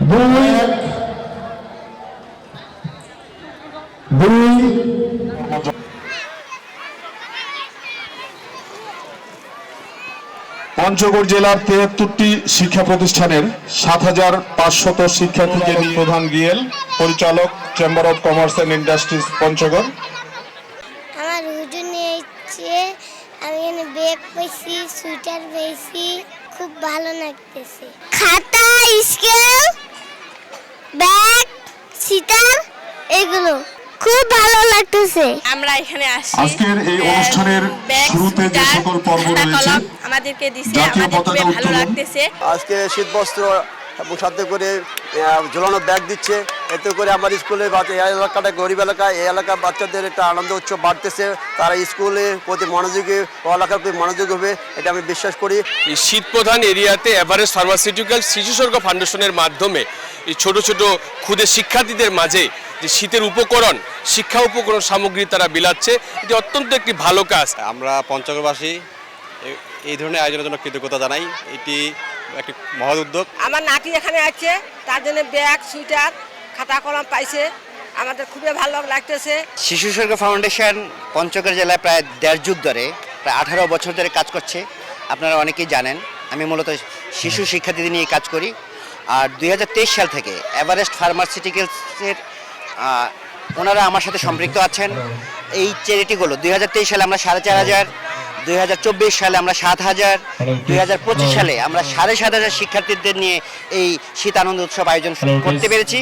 দুই দুই পঞ্চগড় জেলার ৭৩টি শিক্ষা প্রতিষ্ঠানের ৭,৫০০ শিক্ষার্থীকে নিয়ে প্রধান গিয়েল পরিচালক chamber of commerce and industries Panchagarh. আমার হুজুর নিয়েছে, আমি এখানে ব্যাগ পেয়েছি, সুইটার পেয়েছি, খুব ভালো লাগতেছে। খাতা, স্কেল, ব্যাগ, সিটার, এগুলো খুব ভালো লাগতেছে। আমরা এখানে আসি আজকের এই অনুষ্ঠানের শুরুতে যে সকল পর্ব রয়েছে আমাদেরকে দিছে, জাতীয় আমাদের পতাকা খুবই ভালো উত্তোলন, লাগতেছে। আজকে শীতবস্ত্র এবং সাথে করে ঝোলানো ব্যাগ দিচ্ছে। এতে করে আমার স্কুলে এই এলাকাটা গরিব এলাকা, এই এলাকার বাচ্চাদের একটা আনন্দ উৎসব বাড়তেছে। তারা স্কুলে প্রতি মনোযোগী, পড়ালেখার প্রতি মনোযোগী হবে, এটা আমি বিশ্বাস করি। এই শীত প্রধান এরিয়াতে এভারেস্ট ফার্মাসিউটিক্যাল শিশু স্বর্গ ফাউন্ডেশনের মাধ্যমে এই ছোট ছোট ক্ষুদে শিক্ষার্থীদের মাঝে যে শীতের উপকরণ, শিক্ষা উপকরণ সামগ্রী তারা বিলাচ্ছে, এটি অত্যন্ত একটি ভালো কাজ। আমরা পঞ্চগড়বাসী এই ধরনের আয়োজনের জন্য কৃতজ্ঞতা জানাই। এটি একটি মহৎ উদ্যোগ। আমার নাতি এখানে আছে, তার জন্য ব্যাগ, সুইটার, খাতা কলম পাইছে, আমাদের খুবই ভালো লাগতেছে। শিশু স্বর্গ ফাউন্ডেশন পঞ্চগড় জেলায় প্রায় ১.৫ যুগ ধরে, প্রায় ১৮ বছর ধরে কাজ করছে। আপনারা অনেকেই জানেন আমি মূলত শিশু শিক্ষার্থীদের নিয়ে কাজ করি। আর ২০২৩ সাল থেকে এভারেস্ট ফার্মাসিউটিক্যালসের ওনারা আমার সাথে সম্পৃক্ত আছেন। এই চ্যারিটিগুলো ২০২৩ সালে আমরা ৪,৫০০, ২০২৪ সালে আমরা ৭,০০০, ২০২৫ সালে আমরা ৭,৫০০ শিক্ষার্থীদের নিয়ে এই শীত আনন্দ উৎসব আয়োজন করতে পেরেছি।